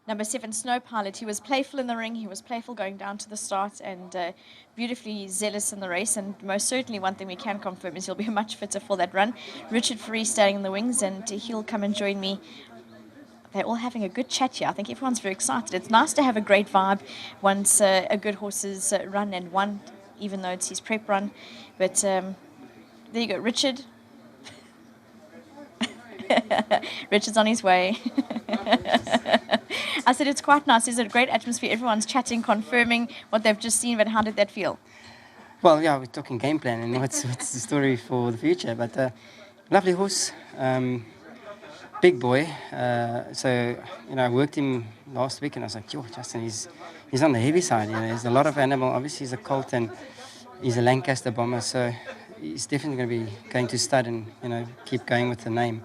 Number 7, Snow Pilot. He was playful in the ring. He was playful going down to the start and beautifully zealous in the race. And most certainly one thing we can confirm is he'll be much fitter for that run. Richard Free staying in the wings, and he'll come and join me. They're all having a good chat here. I think everyone's very excited. It's nice to have a great vibe once a good horse is run and won, even though it's his prep run. But there you go, Richard. Richard's on his way. I said it's quite nice. There's a great atmosphere. Everyone's chatting, confirming what they've just seen. But how did that feel? Well, yeah, we're talking game plan and what's the story for the future. But lovely horse, big boy. So I worked him last week, and I was like, "Yo, Justin, he's on the heavy side. There's a lot of animal. Obviously, he's a colt and he's a Lancaster bomber, so he's definitely going to be going to stud and keep going with the name."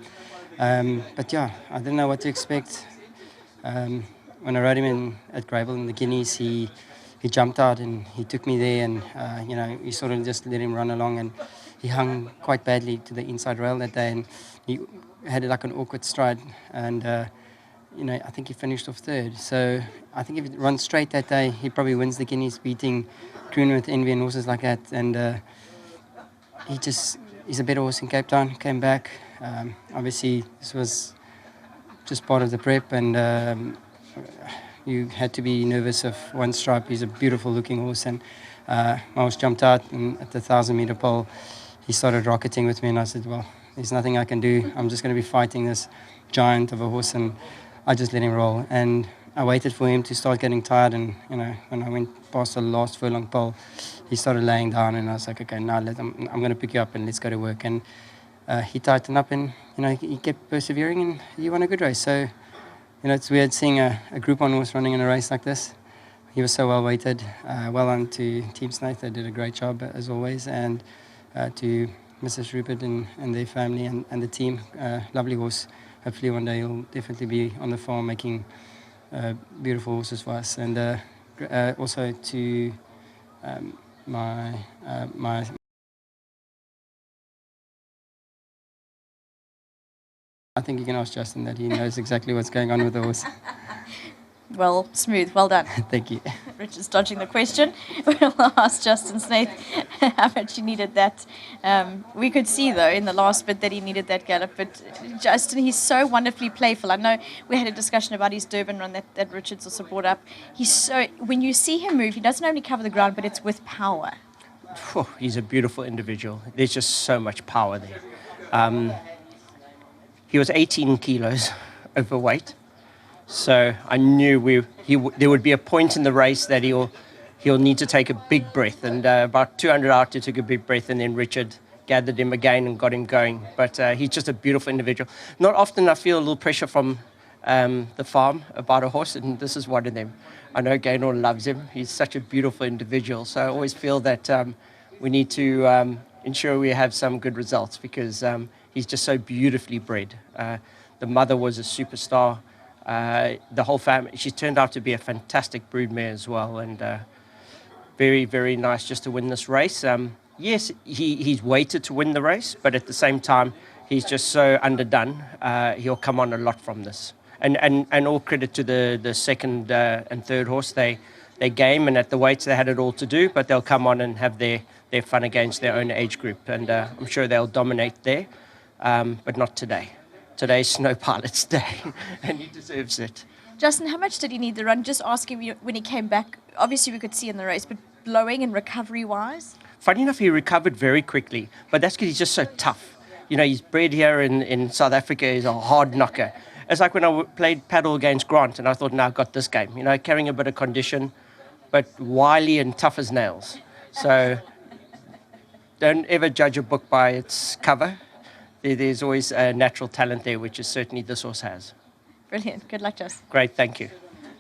But yeah, I didn't know what to expect. When I rode him at Greyville in the Guineas, he jumped out and he took me there, and we sort of just let him run along, and he hung quite badly to the inside rail that day, and he had like an awkward stride, and I think he finished off third. So I think if he runs straight that day, he probably wins the Guineas, beating Kroonworth, Envy and horses like that. And he's a better horse in Cape Town. Came back. Obviously, this was just part of the prep, and you had to be nervous of One Stripe. He's a beautiful looking horse, and my horse jumped out, and at the 1,000-meter pole, he started rocketing with me, and I said, well, there's nothing I can do. I'm just going to be fighting this giant of a horse, and I just let him roll. And I waited for him to start getting tired, and when I went past the last furlong pole, he started laying down, and I was like, okay, now I'm going to pick you up and let's go to work. And he tightened up, and he kept persevering, and he won a good race. So it's weird seeing a Group 1 horse running in a race like this. He was so well weighted. Well done to Team Snake. They did a great job as always, and to Mrs. Rupert and their family and the team. Lovely horse. Hopefully one day he'll definitely be on the farm making beautiful horses for us. And also to my I think you can ask Justin that. He knows exactly what's going on with the horse. Well, smooth. Well done. Thank you. Richard's dodging the question. We'll ask Justin Snaith how much he needed that. We could see, though, in the last bit that he needed that gallop. But Justin, he's so wonderfully playful. I know we had a discussion about his Durban run that Richard's also brought up. When you see him move, he doesn't only cover the ground, but it's with power. Oh, he's a beautiful individual. There's just so much power there. He was 18 kilos overweight. So I knew there would be a point in the race that he'll need to take a big breath. And about 200 out, he took a big breath, and then Richard gathered him again and got him going. But he's just a beautiful individual. Not often I feel a little pressure from the farm about a horse, and this is one of them. I know Gaynor loves him. He's such a beautiful individual. So I always feel that we need to ensure we have some good results, because he's just so beautifully bred. The mother was a superstar. The whole family, she turned out to be a fantastic broodmare as well, and very, very nice just to win this race. Yes, he's waited to win the race, but at the same time, he's just so underdone. He'll come on a lot from this. And all credit to the second and third horse. They game, and at the weights they had it all to do, but they'll come on and have their fun against their own age group, and I'm sure they'll dominate there, but not today. Today's Snow Pilot's day, and he deserves it. Justin, how much did he need the run? Just asking when he came back. Obviously, we could see in the race, but blowing and recovery-wise? Funny enough, he recovered very quickly, but that's because he's just so tough. He's bred here in South Africa. He's a hard knocker. It's like when I played paddle against Grant, and I thought, now I've got this game. Carrying a bit of condition, but wily and tough as nails. So don't ever judge a book by its cover. There's always a natural talent there, which is certainly this horse has. Brilliant. Good luck, Justin. Great, thank you.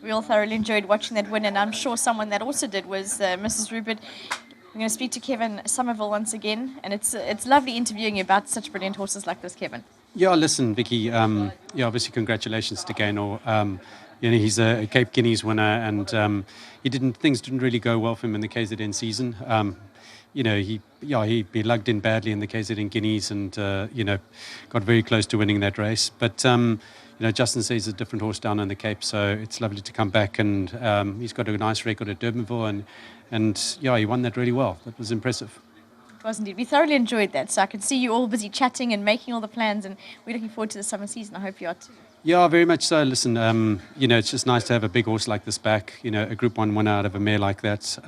We all thoroughly enjoyed watching that win, and I'm sure someone that also did was Mrs. Rupert. I'm going to speak to Kevin Somerville once again, and it's lovely interviewing you about such brilliant horses like this, Kevin. Yeah, listen, Vicky, obviously congratulations to Gaynor. He's a Cape Guineas winner, and things didn't really go well for him in the KZN season. He lugged in badly in the KZN Guineas, and got very close to winning that race. But Justin says he's a different horse down in the Cape, so it's lovely to come back, and he's got a nice record at Durbanville, and yeah, he won that really well. That was impressive. It was indeed. We thoroughly enjoyed that. So I can see you all busy chatting and making all the plans, and we're looking forward to the summer season. I hope you are too. Yeah, very much so. Listen, it's just nice to have a big horse like this back. A Group 1 winner out of a mare like that.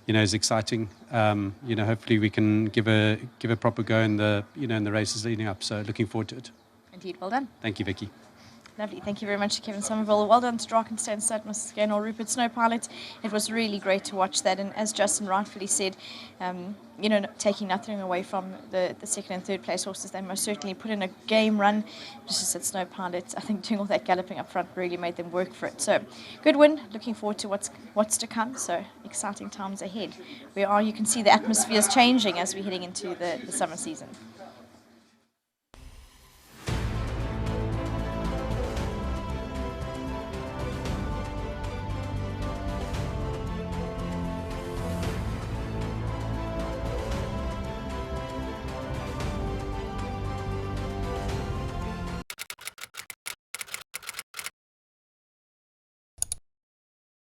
Is exciting. Hopefully we can give a proper go in the in the races leading up. So looking forward to it. Indeed, well done. Thank you, Vicky. Lovely. Thank you very much, Kevin Somerville. Well done to Drakensberg, Mrs. Gaynor, Rupert Snow Pilot. It was really great to watch that. And as Justin rightfully said, taking nothing away from the second and third place horses, they most certainly put in a game run. Just as at Snow Pilot, I think doing all that galloping up front really made them work for it. So good win. Looking forward to what's to come. So exciting times ahead. You can see the atmosphere is changing as we're heading into the summer season.